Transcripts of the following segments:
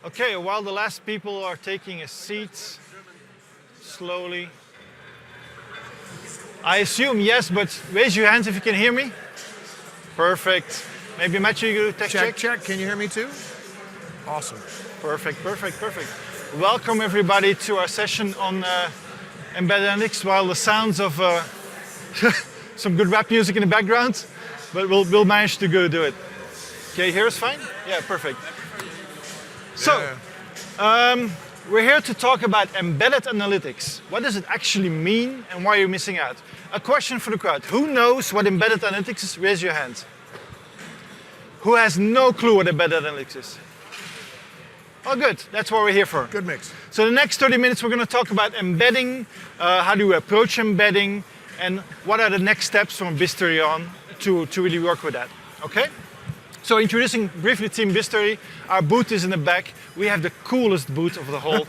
Okay, while the last people are taking a seat, slowly. I assume yes, but raise your hands if you can hear me. Perfect. Maybe Matthew, you do tech check? Check. Can you hear me too? Awesome. Perfect. Welcome everybody to our session on embedded analytics. While the sounds of some good rap music in the background, but we'll manage to go do it. Can you hear us fine? Yeah, perfect. So, we're here to talk about embedded analytics. What does it actually mean and why are you missing out? A question for the crowd. Who knows what embedded analytics is? Raise your hand. Who has no clue what embedded analytics is? Oh, good. That's what we're here for. Good mix. So the next 30 minutes, we're going to talk about embedding, how do we approach embedding, and what are the next steps from Biztory on to really work with that. Okay? So introducing briefly Team Biztory, our booth is in the back. We have the coolest booth of the whole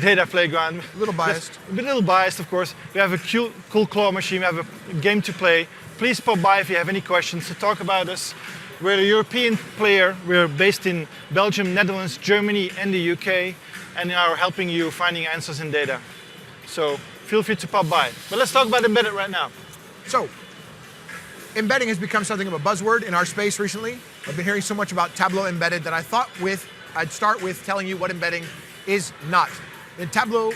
data playground. A little biased. A little biased, of course. We have a cool claw machine. We have a game to play. Please pop by if you have any questions to talk about us. We're a European player. We're based in Belgium, Netherlands, Germany, and the UK, and are helping you finding answers in data. So feel free to pop by. But let's talk about embedded right now. So, embedding has become something of a buzzword in our space recently. I've been hearing so much about Tableau embedded that I thought I'd start with telling you what embedding is not. And Tableau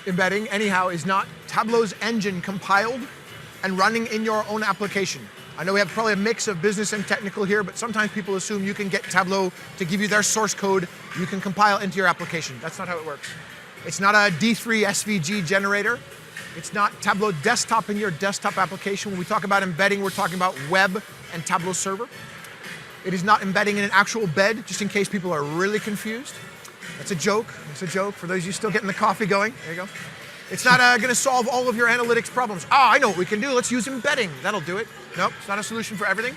embedding, anyhow, is not Tableau's engine compiled and running in your own application. I know we have probably a mix of business and technical here, but sometimes people assume you can get Tableau to give you their source code, you can compile into your application. That's not how it works. It's not a D3 SVG generator. It's not Tableau desktop in your desktop application. When we talk about embedding, we're talking about web and Tableau server. It is not embedding in an actual bed, just in case people are really confused. That's a joke. It's a joke for those of you still getting the coffee going. There you go. It's not going to solve all of your analytics problems. I know what we can do. Let's use embedding. That'll do it. Nope, it's not a solution for everything.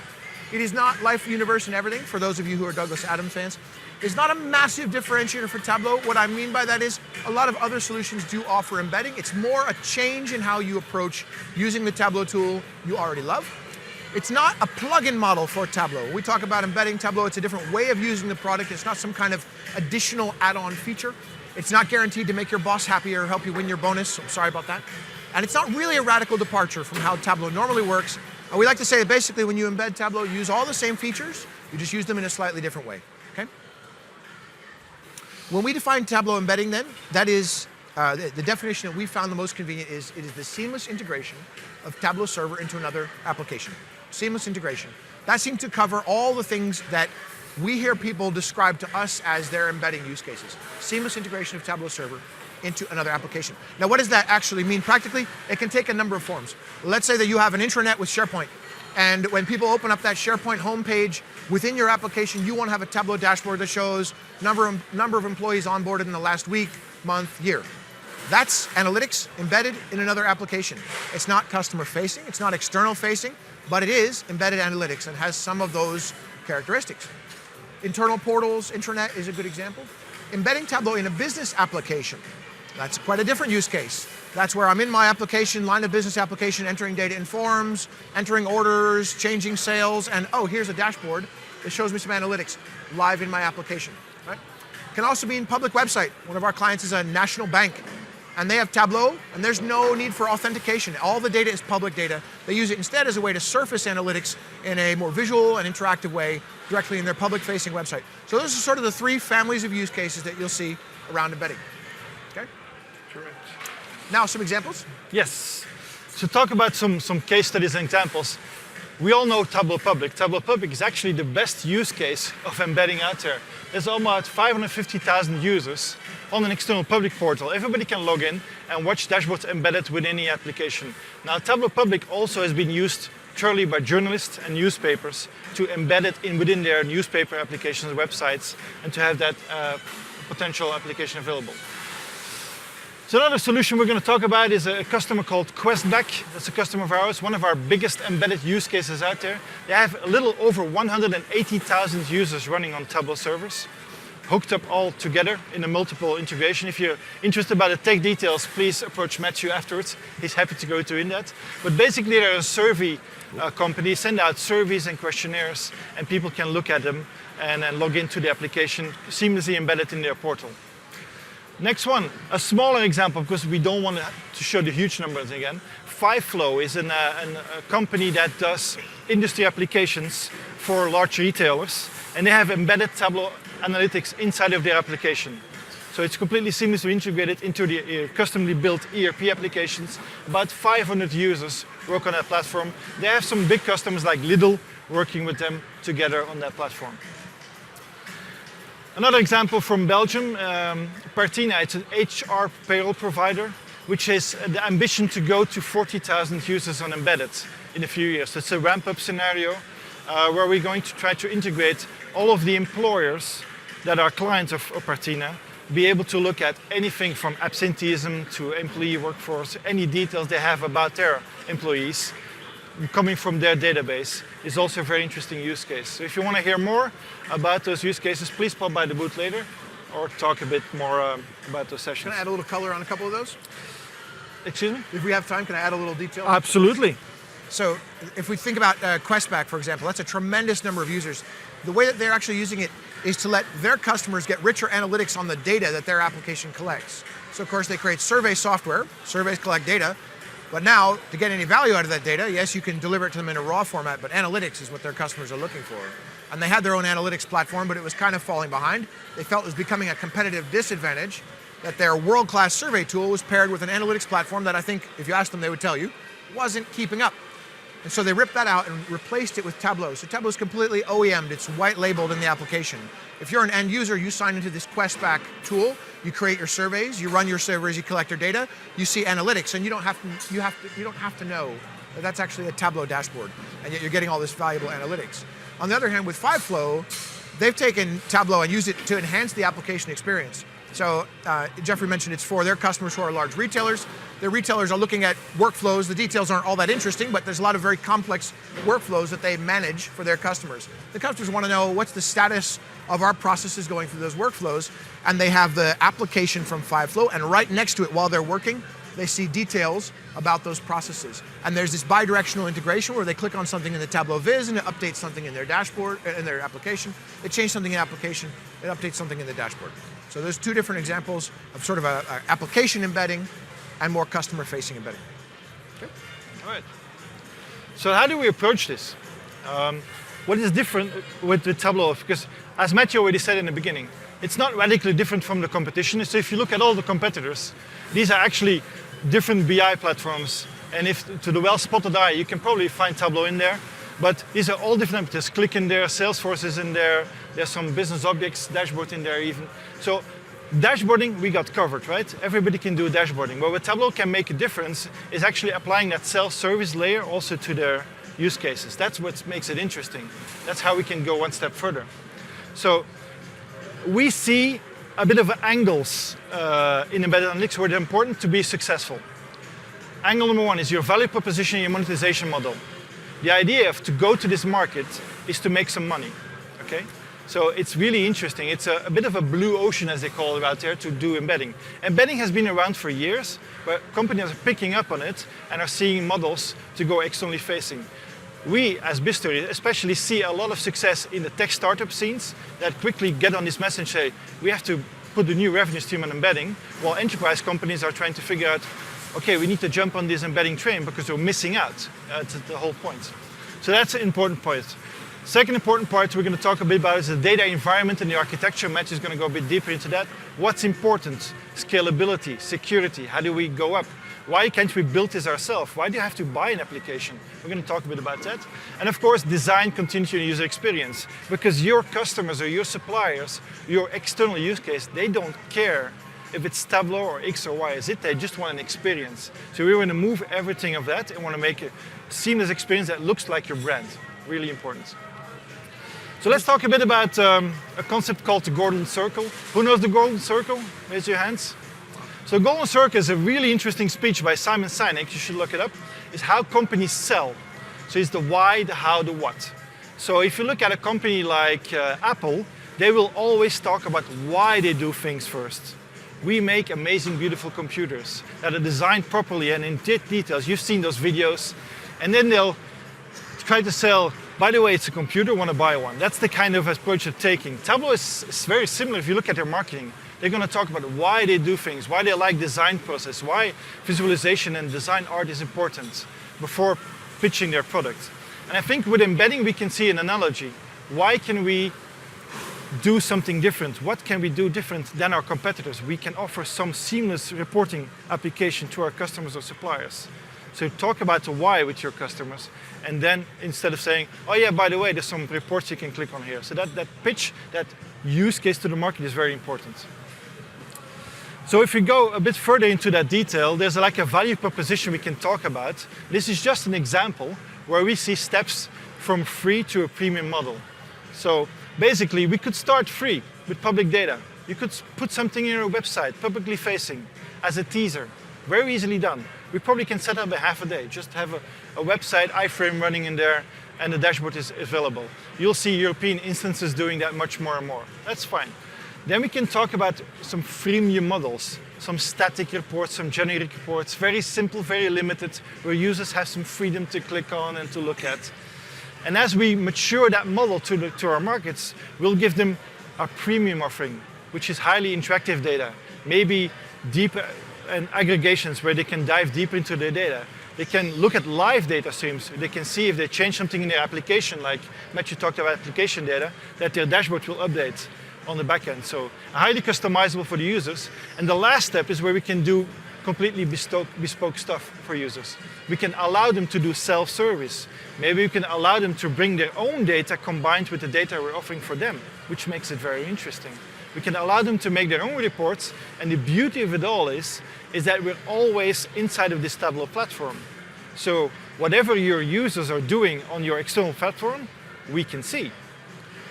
It is not life, universe, and everything, for those of you who are Douglas Adams fans. It's not a massive differentiator for Tableau. What I mean by that is a lot of other solutions do offer embedding. It's more a change in how you approach using the Tableau tool you already love. It's not a plug-in model for Tableau. When we talk about embedding Tableau, it's a different way of using the product. It's not some kind of additional add-on feature. It's not guaranteed to make your boss happy or help you win your bonus. So I'm sorry about that. And it's not really a radical departure from how Tableau normally works. We like to say that basically when you embed Tableau, you use all the same features, you just use them in a slightly different way. Okay? When we define Tableau embedding then, that is, the definition that we found the most convenient is it is the seamless integration of Tableau server into another application. Seamless integration. That seems to cover all the things that we hear people describe to us as their embedding use cases. Seamless integration of Tableau server into another application. Now, what does that actually mean practically? It can take a number of forms. Let's say that you have an intranet with SharePoint, and when people open up that SharePoint homepage within your application, you want to have a Tableau dashboard that shows number of employees onboarded in the last week, month, year. That's analytics embedded in another application. It's not customer facing, it's not external facing, but it is embedded analytics and has some of those characteristics. Internal portals, intranet is a good example. Embedding Tableau in a business application, that's quite a different use case. That's where I'm in my application, line of business application, entering data in forms, entering orders, changing sales, and here's a dashboard that shows me some analytics live in my application. Right? Can also be in public website. One of our clients is a national bank, and they have Tableau, and there's no need for authentication. All the data is public data. They use it instead as a way to surface analytics in a more visual and interactive way directly in their public-facing website. So those are sort of the three families of use cases that you'll see around embedding. Okay? Correct. Now, some examples? Yes. So talk about some case studies and examples. We all know Tableau Public. Tableau Public is actually the best use case of embedding out there. There's almost 550,000 users on an external public portal. Everybody can log in and watch dashboards embedded within the application. Now, Tableau Public also has been used thoroughly by journalists and newspapers to embed it within their newspaper applications, websites, and to have that potential application available. So another solution we're going to talk about is a customer called Questback. That's a customer of ours, one of our biggest embedded use cases out there. They have a little over 180,000 users running on Tableau servers. hooked up all together in a multiple integration. If you're interested about the tech details, please approach Matthew afterwards. He's happy to go into that. But basically, they're a survey company, send out surveys and questionnaires, and people can look at them and then log into the application, seamlessly embedded in their portal. Next one, a smaller example, because we don't want to show the huge numbers again. FiveFlow is a company that does industry applications for large retailers, and they have embedded Tableau analytics inside of their application. So it's completely seamlessly integrated into the customly built ERP applications. About 500 users work on that platform. They have some big customers like Lidl working with them together on that platform. Another example from Belgium, Partina, it's an HR payroll provider, which has the ambition to go to 40,000 users on embedded in a few years. It's a ramp-up scenario where we're going to try to integrate all of the employers that are clients of Partina, be able to look at anything from absenteeism to employee workforce, any details they have about their employees coming from their database is also a very interesting use case. So if you want to hear more about those use cases, please pop by the booth later or talk a bit more about those sessions. Can I add a little color on a couple of those? Excuse me? If we have time, can I add a little detail? Absolutely. So if we think about Questback, for example, that's a tremendous number of users. The way that they're actually using it is to let their customers get richer analytics on the data that their application collects. So of course they create survey software, surveys collect data, but now to get any value out of that data, yes, you can deliver it to them in a raw format, but analytics is what their customers are looking for. And they had their own analytics platform, but it was kind of falling behind. They felt it was becoming a competitive disadvantage that their world-class survey tool was paired with an analytics platform that I think, if you asked them, they would tell you, wasn't keeping up. And so they ripped that out and replaced it with Tableau. So Tableau is completely OEM'd, it's white labeled in the application. If you're an end user, you sign into this Questback tool, you create your surveys, you run your surveys, you collect your data, you see analytics, and you don't have to know that that's actually a Tableau dashboard, and yet you're getting all this valuable analytics. On the other hand, with FiveFlow, they've taken Tableau and used it to enhance the application experience. So Geoffrey mentioned it's for their customers who are large retailers. Their retailers are looking at workflows. The details aren't all that interesting, but there's a lot of very complex workflows that they manage for their customers. The customers want to know what's the status of our processes going through those workflows, and they have the application from FiveFlow, and right next to it while they're working, they see details about those processes. And there's this bi-directional integration where they click on something in the Tableau Viz and it updates something in their dashboard, in their application. They change something in application, it updates something in the dashboard. So there's two different examples of sort of a application embedding and more customer-facing embedding. Okay. All right. So how do we approach this? What is different with Tableau? Because as Matthew already said in the beginning, it's not radically different from the competition. So if you look at all the competitors, these are actually different BI platforms. And if to the well-spotted eye, you can probably find Tableau in there. But these are all different. There's Click in there, Salesforce is in there, there's some business objects, dashboard in there even. So dashboarding, we got covered, right? Everybody can do dashboarding. But what Tableau can make a difference is actually applying that self-service layer also to their use cases. That's what makes it interesting. That's how we can go one step further. So we see a bit of angles in embedded analytics where they're important to be successful. Angle number one is your value proposition, your monetization model. The idea of to go to this market is to make some money, okay? So it's really interesting. It's a bit of a blue ocean, as they call it out there, to do embedding. Embedding has been around for years, but companies are picking up on it and are seeing models to go externally facing. We, as Biztory, especially see a lot of success in the tech startup scenes that quickly get on this message and say, we have to put a new revenue stream on embedding, while enterprise companies are trying to figure out, okay, we need to jump on this embedding train because we're missing out. That's the whole point. So that's an important point. Second important part we're going to talk a bit about is the data environment and the architecture. Matt is going to go a bit deeper into that. What's important? Scalability, security. How do we go up? Why can't we build this ourselves? Why do you have to buy an application? We're going to talk a bit about that. And of course, design continuity and user experience. Because your customers or your suppliers, your external use case, they don't care if it's Tableau or X or Y is it. They just want an experience. So we want to move everything of that and want to make a seamless experience that looks like your brand. Really important. So let's talk a bit about a concept called the Golden Circle. Who knows the Golden Circle? Raise your hands. So Golden Circle is a really interesting speech by Simon Sinek, you should look it up, is how companies sell. So it's the why, the how, the what. So if you look at a company like Apple, they will always talk about why they do things first. We make amazing, beautiful computers that are designed properly and in details. You've seen those videos. And then they'll try to sell, by the way, it's a computer, want to buy one. That's the kind of approach they're taking. Tableau is very similar if you look at their marketing. They're going to talk about why they do things, why they like design process, why visualization and design art is important before pitching their product. And I think with embedding, we can see an analogy. Why can we do something different? What can we do different than our competitors? We can offer some seamless reporting application to our customers or suppliers. So talk about the why with your customers, and then instead of saying, oh yeah, by the way, there's some reports you can click on here. So that pitch, that use case to the market is very important. So if we go a bit further into that detail, there's like a value proposition we can talk about. This is just an example where we see steps from free to a premium model. So basically, we could start free with public data. You could put something in your website, publicly facing, as a teaser. Very easily done. We probably can set up a half a day. Just have a website, iframe running in there, and the dashboard is available. You'll see European instances doing that much more and more. That's fine. Then we can talk about some freemium models, some static reports, some generic reports, very simple, very limited, where users have some freedom to click on and to look at. And as we mature that model to our markets, we'll give them a premium offering, which is highly interactive data, maybe deep and aggregations where they can dive deep into their data. They can look at live data streams. They can see if they change something in their application, like Matthew talked about application data, that their dashboard will update on the back end. So highly customizable for the users. And the last step is where we can do completely bespoke stuff for users. We can allow them to do self-service. Maybe we can allow them to bring their own data combined with the data we're offering for them, which makes it very interesting. We can allow them to make their own reports, and the beauty of it all is that we're always inside of this Tableau platform. So whatever your users are doing on your external platform, we can see.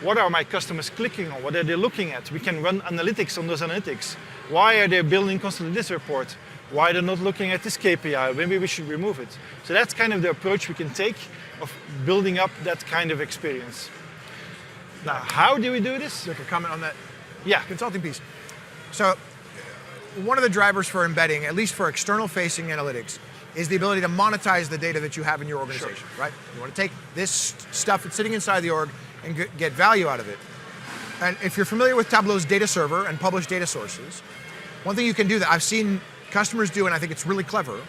What are my customers clicking on? What are they looking at? We can run analytics on those analytics. Why are they building constantly this report? Why are they not looking at this KPI? Maybe we should remove it. So that's kind of the approach we can take of building up that kind of experience. Now, how do we do this? Like a comment on that Yeah. consulting piece. So one of the drivers for embedding, at least for external-facing analytics, is the ability to monetize the data that you have in your organization, right? You want to take this stuff that's sitting inside the org and get value out of it. And if you're familiar with Tableau's data server and published data sources, one thing you can do that I've seen customers do, and I think it's really clever,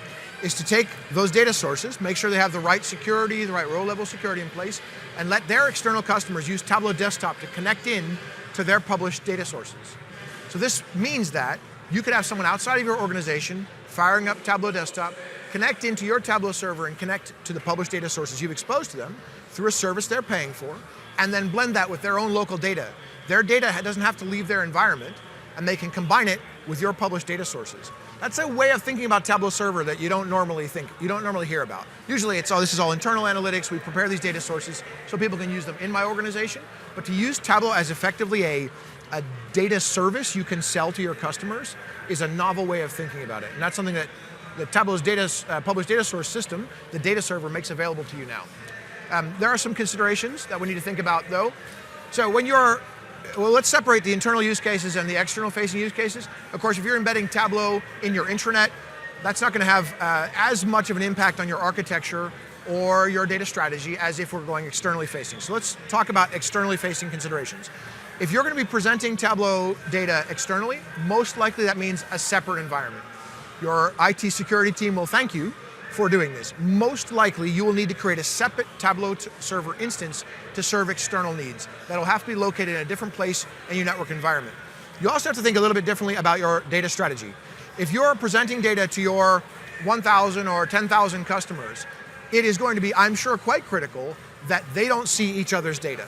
is to take those data sources, make sure they have the right security, the right row-level security in place, and let their external customers use Tableau Desktop to connect in to their published data sources. So this means that you could have someone outside of your organization firing up Tableau Desktop, connect into your Tableau server and connect to the published data sources you've exposed to them through a service they're paying for, and then blend that with their own local data. Their data doesn't have to leave their environment, and they can combine it with your published data sources. That's a way of thinking about Tableau Server that you don't normally hear about. Usually it's, oh, this is all internal analytics, we prepare these data sources so people can use them in my organization. But to use Tableau as effectively a data service you can sell to your customers is a novel way of thinking about it. And that's something that the Tableau's published data source system, the data server, makes available to you now. There are some considerations that we need to think about though. So when you're, well, let's separate the internal use cases and the external facing use cases. Of course, if you're embedding Tableau in your intranet, that's not going to have as much of an impact on your architecture or your data strategy as if we're going externally facing. So let's talk about externally facing considerations. If you're going to be presenting Tableau data externally, most likely that means a separate environment. Your IT security team will thank you for doing this. Most likely you will need to create a separate Tableau server instance to serve external needs. That'll have to be located in a different place in your network environment. You also have to think a little bit differently about your data strategy. If you're presenting data to your 1,000 or 10,000 customers, it is going to be, I'm sure, quite critical that they don't see each other's data.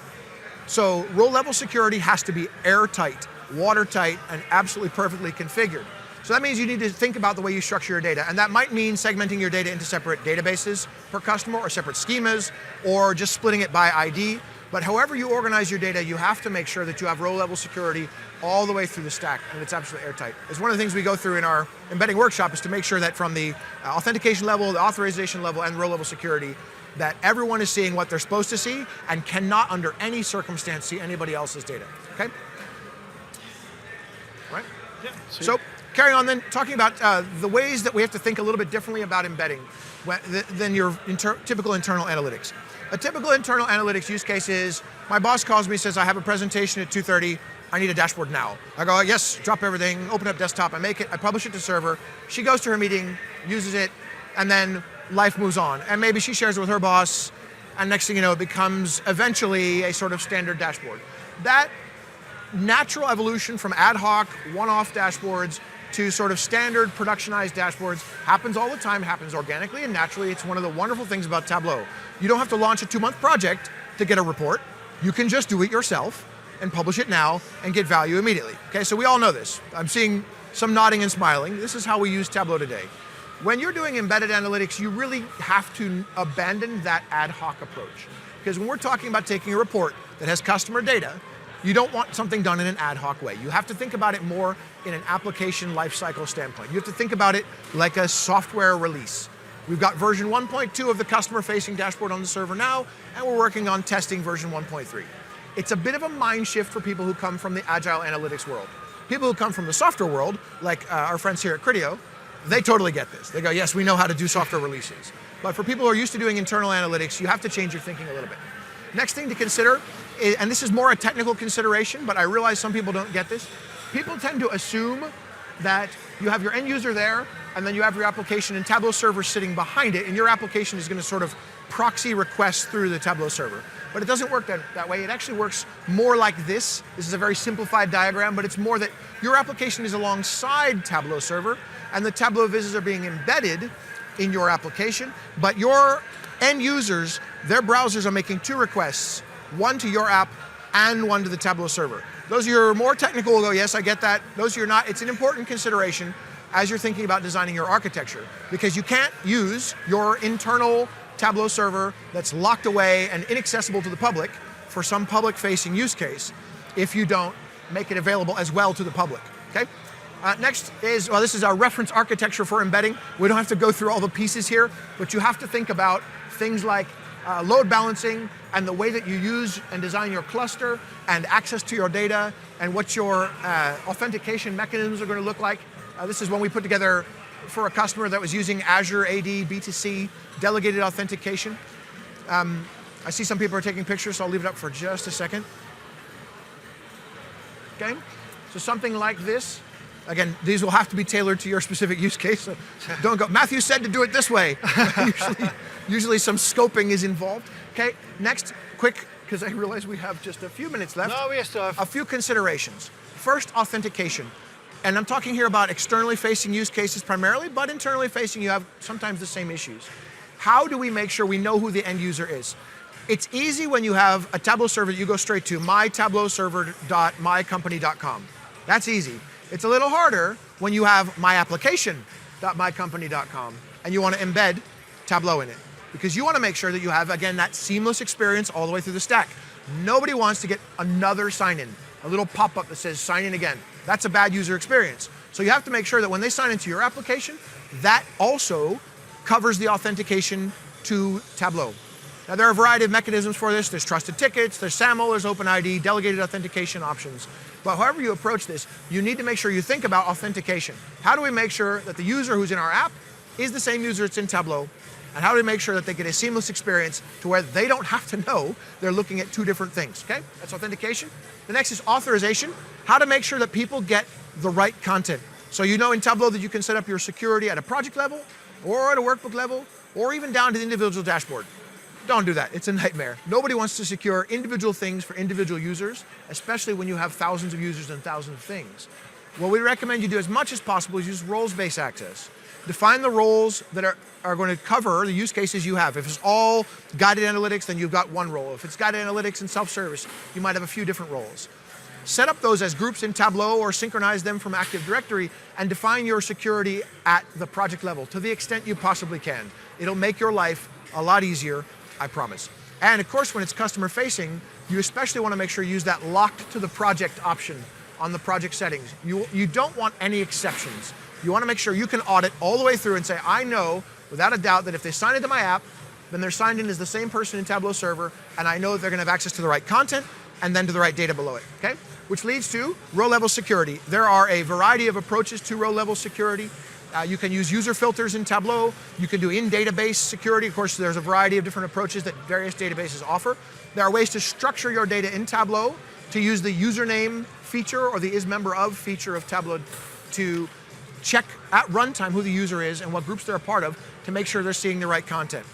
So row-level security has to be airtight, watertight, and absolutely perfectly configured. So that means you need to think about the way you structure your data, and that might mean segmenting your data into separate databases per customer or separate schemas, or just splitting it by ID. But however you organize your data, you have to make sure that you have row-level security all the way through the stack, and it's absolutely airtight. It's one of the things we go through in our embedding workshop is to make sure that from the authentication level, the authorization level, and row-level security, that everyone is seeing what they're supposed to see and cannot under any circumstance see anybody else's data, okay? Right? Yeah. Sweet. So carrying on then, talking about the ways that we have to think a little bit differently about embedding than your typical internal analytics. A typical internal analytics use case is, my boss calls me, says, I have a presentation at 2:30, I need a dashboard now. I go, yes, drop everything, open up desktop, I make it, I publish it to server. She goes to her meeting, uses it, and then life moves on. And maybe she shares it with her boss, and next thing you know, it becomes eventually a sort of standard dashboard. That natural evolution from ad hoc, one-off dashboards to sort of standard productionized dashboards happens all the time, happens organically and naturally. It's one of the wonderful things about Tableau. You don't have to launch a 2-month project to get a report. You can just do it yourself and publish it now and get value immediately. Okay, so we all know this. I'm seeing some nodding and smiling. This is how we use Tableau today. When you're doing embedded analytics, you really have to abandon that ad hoc approach. Because when we're talking about taking a report that has customer data, you don't want something done in an ad hoc way. You have to think about it more in an application lifecycle standpoint. You have to think about it like a software release. We've got version 1.2 of the customer-facing dashboard on the server now, and we're working on testing version 1.3. It's a bit of a mind shift for people who come from the agile analytics world. People who come from the software world, like our friends here at Criteo, they totally get this. They go, yes, we know how to do software releases. But for people who are used to doing internal analytics, you have to change your thinking a little bit. Next thing to consider, and this is more a technical consideration, but I realize some people don't get this. People tend to assume that you have your end user there, and then you have your application and Tableau server sitting behind it, and your application is going to sort of proxy requests through the Tableau server. But it doesn't work that way. It actually works more like this. This is a very simplified diagram, but it's more that your application is alongside Tableau server, and the Tableau visits are being embedded in your application, but your end users, their browsers are making 2 requests, one to your app and one to the Tableau server. Those of you who are more technical will go, yes, I get that. Those of you who are not, it's an important consideration as you're thinking about designing your architecture, because you can't use your internal Tableau server that's locked away and inaccessible to the public for some public-facing use case if you don't make it available as well to the public, okay? Next is, well, this is our reference architecture for embedding. We don't have to go through all the pieces here, but you have to think about things like load balancing and the way that you use and design your cluster and access to your data and what your authentication mechanisms are going to look like. This is one we put together for a customer that was using Azure AD B2C delegated authentication. I see some people are taking pictures, so I'll leave it up for just a second. Okay, so something like this. Again, these will have to be tailored to your specific use case, so don't go, Matthew said to do it this way. usually some scoping is involved. Okay, next, quick, because I realize we have just a few minutes left. No, we still have a few considerations. First, authentication. And I'm talking here about externally facing use cases primarily, but internally facing you have sometimes the same issues. How do we make sure we know who the end user is? It's easy when you have a Tableau server that you go straight to, mytablauserver.mycompany.com. That's easy. It's a little harder when you have myapplication.mycompany.com and you want to embed Tableau in it, because you want to make sure that you have, again, that seamless experience all the way through the stack. Nobody wants to get another sign-in, a little pop-up that says sign in again. That's a bad user experience. So you have to make sure that when they sign into your application, that also covers the authentication to Tableau. Now, there are a variety of mechanisms for this. There's trusted tickets, there's SAML, there's OpenID, delegated authentication options. But however you approach this, you need to make sure you think about authentication. How do we make sure that the user who's in our app is the same user that's in Tableau? And how do we make sure that they get a seamless experience to where they don't have to know they're looking at 2 different things, okay? That's authentication. The next is authorization. How to make sure that people get the right content. So you know in Tableau that you can set up your security at a project level, or at a workbook level, or even down to the individual dashboard. Don't do that, it's a nightmare. Nobody wants to secure individual things for individual users, especially when you have thousands of users and thousands of things. What we recommend you do as much as possible is use roles-based access. Define the roles that are going to cover the use cases you have. If it's all guided analytics, then you've got one role. If it's guided analytics and self-service, you might have a few different roles. Set up those as groups in Tableau or synchronize them from Active Directory and define your security at the project level to the extent you possibly can. It'll make your life a lot easier, I promise. And of course, when it's customer facing, you especially want to make sure you use that locked to the project option on the project settings. You don't want any exceptions. You want to make sure you can audit all the way through and say, I know without a doubt that if they sign into my app, then they're signed in as the same person in Tableau server, and I know that they're going to have access to the right content and then to the right data below it, okay? Which leads to row-level security. There are a variety of approaches to row-level security. You can use user filters in Tableau. You can do in-database security. Of course, there's a variety of different approaches that various databases offer. There are ways to structure your data in Tableau to use the username feature or the isMemberOf feature of Tableau to check at runtime who the user is and what groups they're a part of to make sure they're seeing the right content.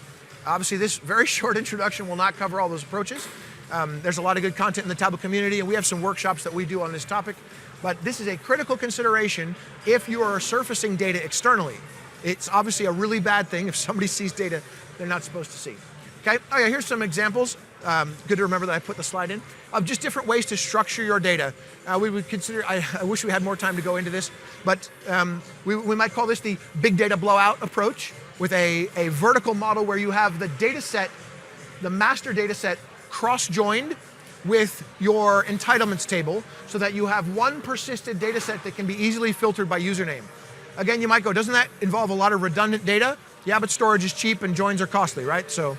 Obviously, this very short introduction will not cover all those approaches. There's a lot of good content in the Tableau community, and we have some workshops that we do on this topic. But this is a critical consideration if you are surfacing data externally. It's obviously a really bad thing if somebody sees data they're not supposed to see. Okay, oh yeah, here's some examples. Good to remember that I put the slide in, of just different ways to structure your data. We would consider, I wish we had more time to go into this, but we might call this the big data blowout approach, with a vertical model where you have the data set, the master data set, cross-joined with your entitlements table so that you have one persisted data set that can be easily filtered by username. Again, you might go, doesn't that involve a lot of redundant data? Yeah, but storage is cheap and joins are costly, right? So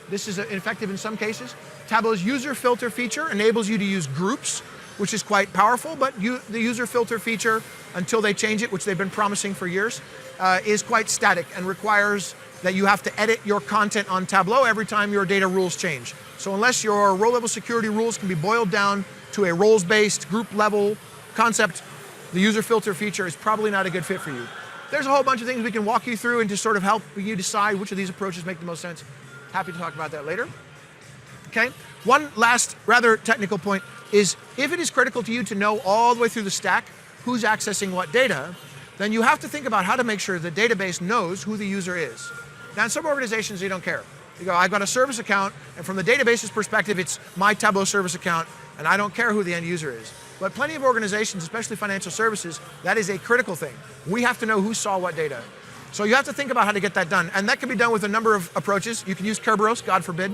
this is effective in some cases. Tableau's user filter feature enables you to use groups, which is quite powerful, but the user filter feature, until they change it, which they've been promising for years, is quite static and requires that you have to edit your content on Tableau every time your data rules change. So unless your row-level security rules can be boiled down to a roles-based, group-level concept, the user filter feature is probably not a good fit for you. There's a whole bunch of things we can walk you through and to sort of help you decide which of these approaches make the most sense. Happy to talk about that later. Okay, one last rather technical point is if it is critical to you to know all the way through the stack who's accessing what data, then you have to think about how to make sure the database knows who the user is. Now in some organizations, they don't care. You go, I've got a service account, and from the database's perspective, it's my Tableau service account, and I don't care who the end user is. But plenty of organizations, especially financial services, that is a critical thing. We have to know who saw what data. So you have to think about how to get that done. And that can be done with a number of approaches. You can use Kerberos, God forbid,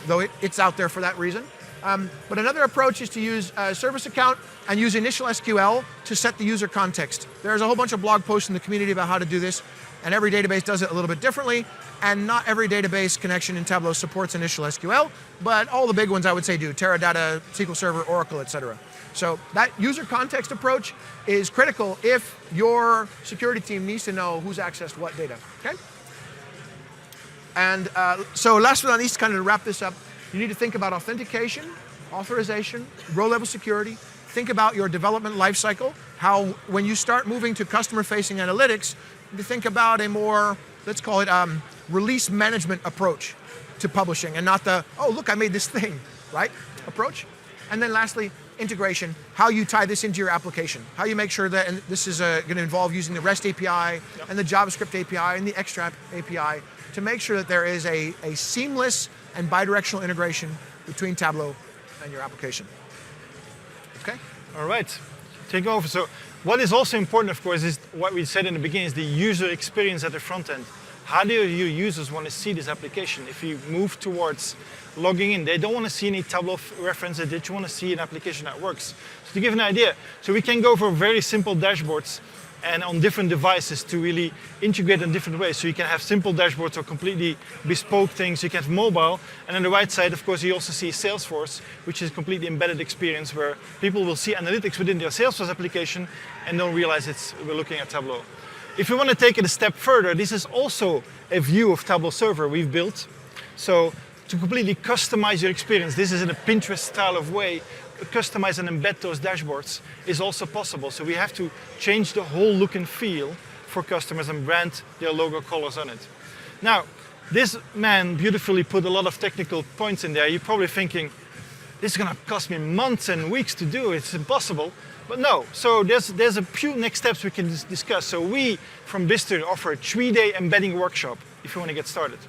though it's out there for that reason. But another approach is to use a service account and use initial SQL to set the user context. There's a whole bunch of blog posts in the community about how to do this, and every database does it a little bit differently, and not every database connection in Tableau supports initial SQL, but all the big ones I would say do, Teradata, SQL Server, Oracle, etc. So that user context approach is critical if your security team needs to know who's accessed what data, okay? And so last but not least, kind of to wrap this up, you need to think about authentication, authorization, row-level security. Think about your development lifecycle, how when you start moving to customer-facing analytics, you think about a more, let's call it release management approach to publishing and not the, oh, look, I made this thing, right, approach. And then lastly, integration, how you tie this into your application, how you make sure that, and this is going to involve using the REST API and the JavaScript API and the Extract API to make sure that there is a seamless and bidirectional integration between Tableau and your application. Okay? All right, take over. So what is also important, of course, is what we said in the beginning, is the user experience at the front end. How do your users want to see this application? If you move towards logging in, they don't want to see any Tableau reference, they just want to see an application that works. So to give an idea, so we can go for very simple dashboards and on different devices to really integrate in different ways. So you can have simple dashboards or completely bespoke things. You can have mobile. And on the right side, of course, you also see Salesforce, which is a completely embedded experience where people will see analytics within their Salesforce application and don't realize we're looking at Tableau. If we want to take it a step further, this is also a view of Tableau Server we've built. So to completely customize your experience, this is in a Pinterest style of way, customize and embed those dashboards is also possible. So we have to change the whole look and feel for customers and brand their logo colors on it. Now, this man beautifully put a lot of technical points in there. You're probably thinking, this is going to cost me months and weeks to do. It's impossible. But no, so there's a few next steps we can discuss. So we, from Biztory, offer a 3-day embedding workshop if you want to get started.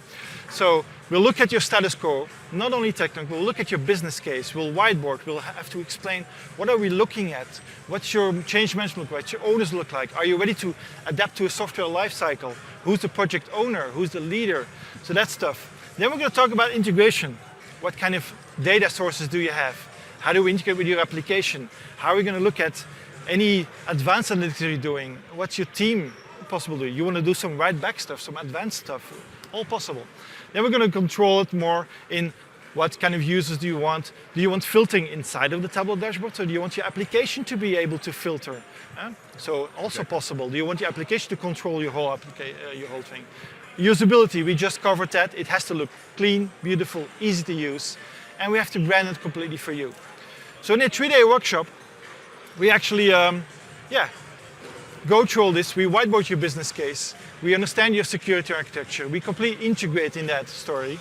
So we'll look at your status quo, not only technical, we'll look at your business case, we'll whiteboard, we'll have to explain what are we looking at, what's your change management look like, what's your owners look like, are you ready to adapt to a software lifecycle, who's the project owner, who's the leader, so that stuff. Then we're going to talk about integration. What kind of data sources do you have? How do we integrate with your application? How are we going to look at any advanced analytics you're doing? What's your team possible doing? You want to do some write back stuff, some advanced stuff. all possible. Then we're going to control it more in what kind of users do you want? Do you want filtering inside of the Tableau dashboard, or do you want your application to be able to filter? So also possible. Do you want your application to control your whole thing? Usability, we just covered that. It has to look clean, beautiful, easy to use, and we have to brand it completely for you. So in a 3-day workshop, we actually go through all this. We whiteboard your business case. We understand your security architecture. We completely integrate in that story.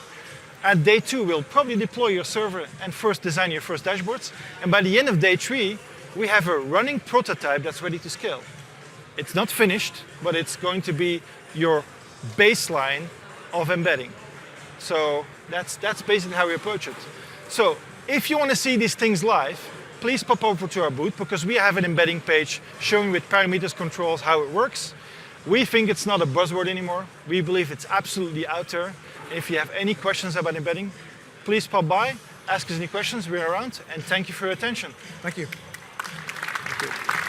At day 2, we'll probably deploy your server and first design your first dashboards. And by the end of day 3, we have a running prototype that's ready to scale. It's not finished, but it's going to be your baseline of embedding. So that's basically how we approach it. So if you want to see these things live, please pop over to our booth, because we have an embedding page showing with parameters controls how it works. We think it's not a buzzword anymore. We believe it's absolutely out there. If you have any questions about embedding, please pop by, ask us any questions. We're around, and thank you for your attention. Thank you. Thank you.